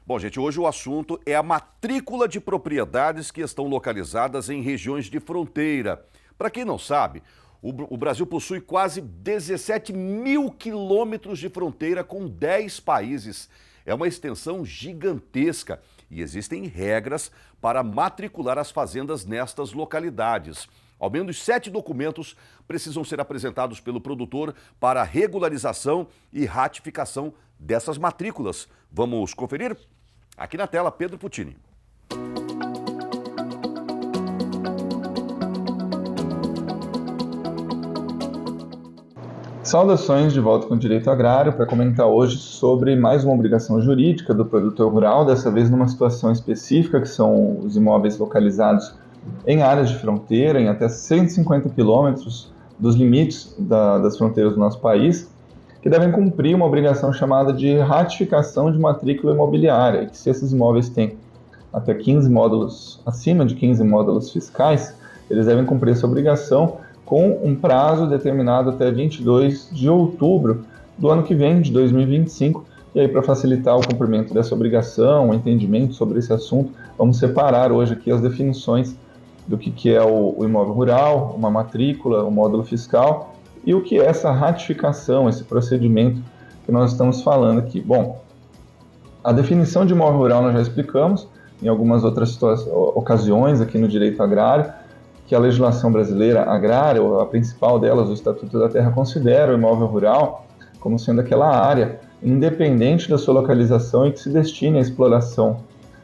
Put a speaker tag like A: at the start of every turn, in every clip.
A: Bom, gente, hoje o assunto é a matrícula de propriedades que estão localizadas em regiões de fronteira. Para quem não sabe, o Brasil possui quase 17 mil quilômetros de fronteira com 10 países. É uma extensão gigantesca e existem regras para matricular as fazendas nestas localidades. Ao menos 7 documentos precisam ser apresentados pelo produtor para regularização e ratificação dessas matrículas. Vamos conferir? Aqui na tela, Pedro Puccini.
B: Saudações de volta com o Direito Agrário para comentar hoje sobre mais uma obrigação jurídica do produtor rural, dessa vez numa situação específica, que são os imóveis localizados em áreas de fronteira, em até 150 quilômetros dos limites das fronteiras do nosso país, que devem cumprir uma obrigação chamada de ratificação de matrícula imobiliária, que se esses imóveis têm até 15 módulos, acima de 15 módulos fiscais, eles devem cumprir essa obrigação com um prazo determinado até 22 de outubro do ano que vem, de 2025. E aí, para facilitar o cumprimento dessa obrigação, o entendimento sobre esse assunto, vamos separar hoje aqui as definições do que é o imóvel rural, uma matrícula, o módulo fiscal, e o que é essa ratificação, esse procedimento que nós estamos falando aqui. Bom, a definição de imóvel rural nós já explicamos em algumas outras ocasiões aqui no direito agrário, que a legislação brasileira agrária, ou a principal delas, o Estatuto da Terra, considera o imóvel rural como sendo aquela área independente da sua localização e que se destine à exploração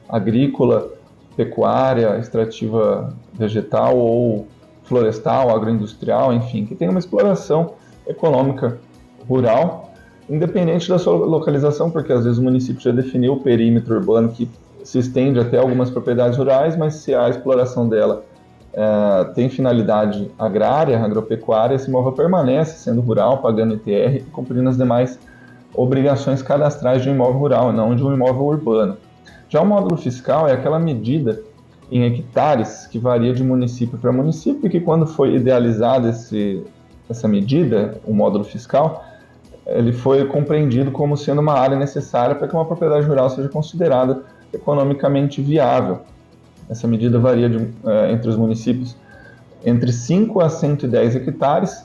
B: agrícola, pecuária, extrativa vegetal ou florestal, agroindustrial, enfim, que tem uma exploração econômica rural, independente da sua localização, porque às vezes o município já definiu o perímetro urbano que se estende até algumas propriedades rurais, mas se a exploração dela tem finalidade agrária, agropecuária, esse imóvel permanece sendo rural, pagando ITR e cumprindo as demais obrigações cadastrais de um imóvel rural, não de um imóvel urbano. Já o módulo fiscal é aquela medida em hectares que varia de município para município e que, quando foi idealizada essa medida, o módulo fiscal, ele foi compreendido como sendo uma área necessária para que uma propriedade rural seja considerada economicamente viável. Essa medida varia entre os municípios entre 5 a 110 hectares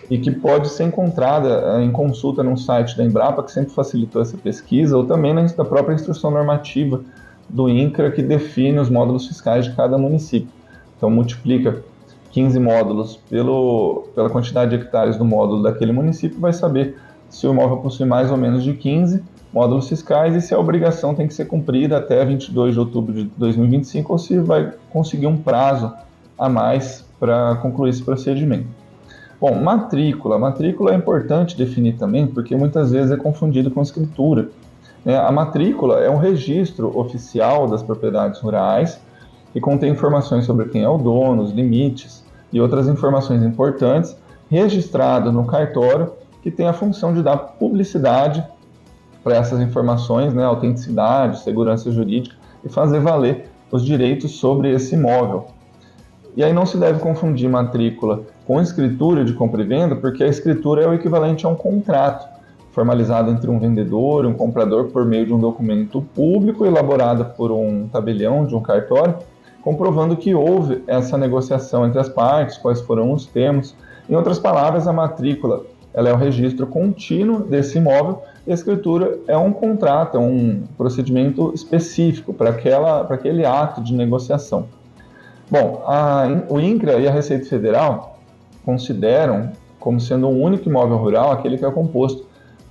B: e que pode ser encontrada em consulta no site da Embrapa, que sempre facilitou essa pesquisa, ou também na própria instrução normativa do INCRA, que define os módulos fiscais de cada município. Então, multiplica 15 módulos pela quantidade de hectares do módulo daquele município, vai saber se o imóvel possui mais ou menos de 15 módulos fiscais e se a obrigação tem que ser cumprida até 22 de outubro de 2025 ou se vai conseguir um prazo a mais para concluir esse procedimento. Bom, matrícula. Matrícula é importante definir também porque muitas vezes é confundido com escritura. A matrícula é um registro oficial das propriedades rurais que contém informações sobre quem é o dono, os limites e outras informações importantes, registrado no cartório, que tem a função de dar publicidade para essas informações, autenticidade, segurança jurídica e fazer valer os direitos sobre esse imóvel. E aí não se deve confundir matrícula com escritura de compra e venda, porque a escritura é o equivalente a um contrato formalizado entre um vendedor e um comprador por meio de um documento público elaborado por um tabelião de um cartório, comprovando que houve essa negociação entre as partes, quais foram os termos. Em outras palavras, a matrícula ela é o registro contínuo desse imóvel e a escritura é um contrato, é um procedimento específico para aquele ato de negociação. Bom, o INCRA e a Receita Federal consideram como sendo um único imóvel rural aquele que é composto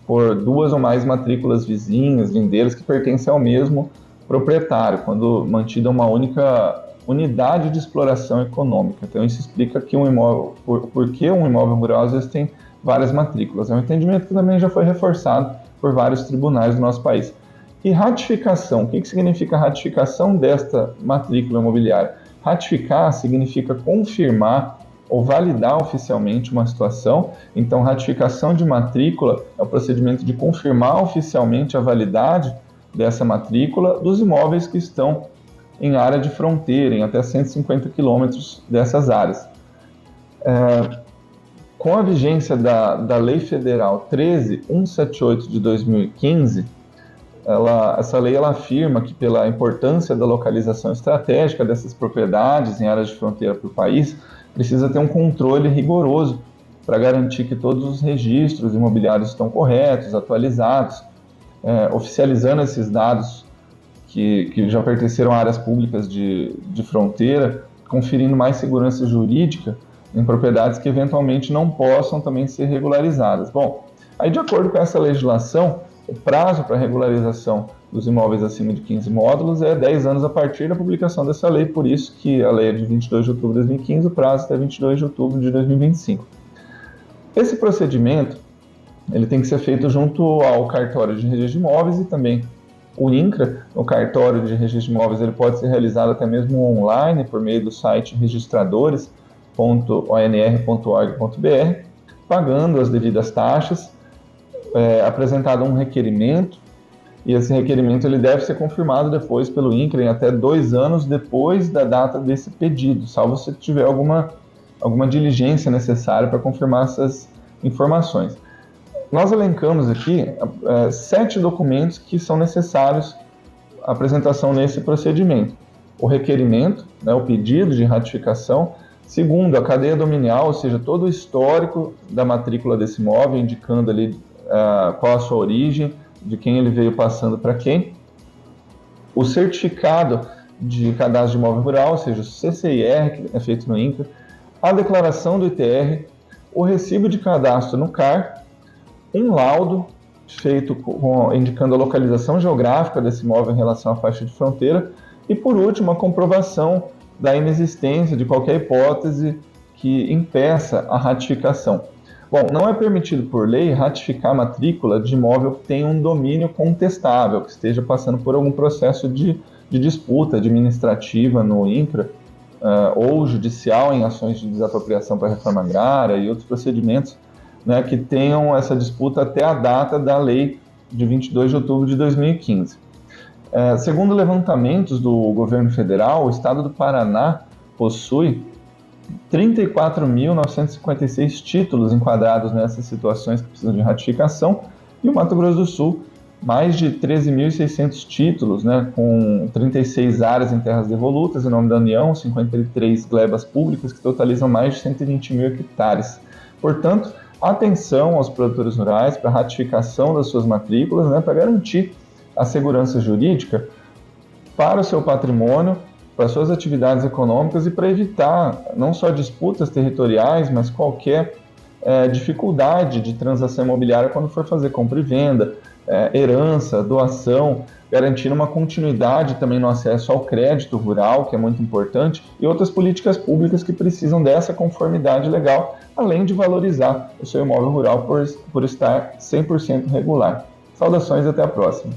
B: por 2 ou mais matrículas vizinhas, lindeiras, que pertencem ao mesmo proprietário, quando mantida uma única unidade de exploração econômica. Então isso explica que por que um imóvel rural às vezes tem várias matrículas. É um entendimento que também já foi reforçado por vários tribunais do nosso país. E ratificação, o que significa ratificação desta matrícula imobiliária? Ratificar significa confirmar ou validar oficialmente uma situação. Então, ratificação de matrícula é o procedimento de confirmar oficialmente a validade dessa matrícula dos imóveis que estão em área de fronteira, em até 150 quilômetros dessas áreas. Com a vigência da Lei Federal 13.178 de 2015, essa lei ela afirma que, pela importância da localização estratégica dessas propriedades em áreas de fronteira para o país, precisa ter um controle rigoroso para garantir que todos os registros imobiliários estão corretos, atualizados, oficializando esses dados que já pertenceram a áreas públicas de fronteira, conferindo mais segurança jurídica em propriedades que eventualmente não possam também ser regularizadas. Bom, aí de acordo com essa legislação, o prazo para regularização dos imóveis acima de 15 módulos é 10 anos a partir da publicação dessa lei, por isso que a lei é de 22 de outubro de 2015, o prazo até 22 de outubro de 2025. Esse procedimento ele tem que ser feito junto ao cartório de registro de imóveis e também o INCRA. O cartório de registro de imóveis ele pode ser realizado até mesmo online por meio do site registradores.onr.org.br, pagando as devidas taxas, apresentado um requerimento, e esse requerimento ele deve ser confirmado depois pelo INCRA em até 2 anos depois da data desse pedido, salvo se tiver alguma diligência necessária para confirmar essas informações. Nós elencamos aqui 7 documentos que são necessários à apresentação nesse procedimento. O requerimento, o pedido de ratificação. Segundo, a cadeia dominial, ou seja, todo o histórico da matrícula desse imóvel, indicando ali qual a sua origem, de quem ele veio passando para quem. O certificado de cadastro de imóvel rural, ou seja, o CCIR, que é feito no INCRA. A declaração do ITR, o recibo de cadastro no CAR, um laudo feito indicando a localização geográfica desse imóvel em relação à faixa de fronteira e, por último, a comprovação da inexistência de qualquer hipótese que impeça a ratificação. Bom, não é permitido por lei ratificar a matrícula de imóvel que tenha um domínio contestável, que esteja passando por algum processo de disputa administrativa no INCRA, ou judicial em ações de desapropriação para reforma agrária e outros procedimentos, que tenham essa disputa até a data da lei de 22 de outubro de 2015. Segundo levantamentos do governo federal, o estado do Paraná possui 34.956 títulos enquadrados nessas situações que precisam de ratificação, e o Mato Grosso do Sul, mais de 13.600 títulos, com 36 áreas em terras devolutas em nome da União, 53 glebas públicas que totalizam mais de 120 mil hectares. Portanto, atenção aos produtores rurais para a ratificação das suas matrículas, para garantir a segurança jurídica para o seu patrimônio, para suas atividades econômicas e para evitar não só disputas territoriais, mas qualquer dificuldade de transação imobiliária quando for fazer compra e venda, herança, doação, garantindo uma continuidade também no acesso ao crédito rural, que é muito importante, e outras políticas públicas que precisam dessa conformidade legal, além de valorizar o seu imóvel rural por estar 100% regular. Saudações e até a próxima.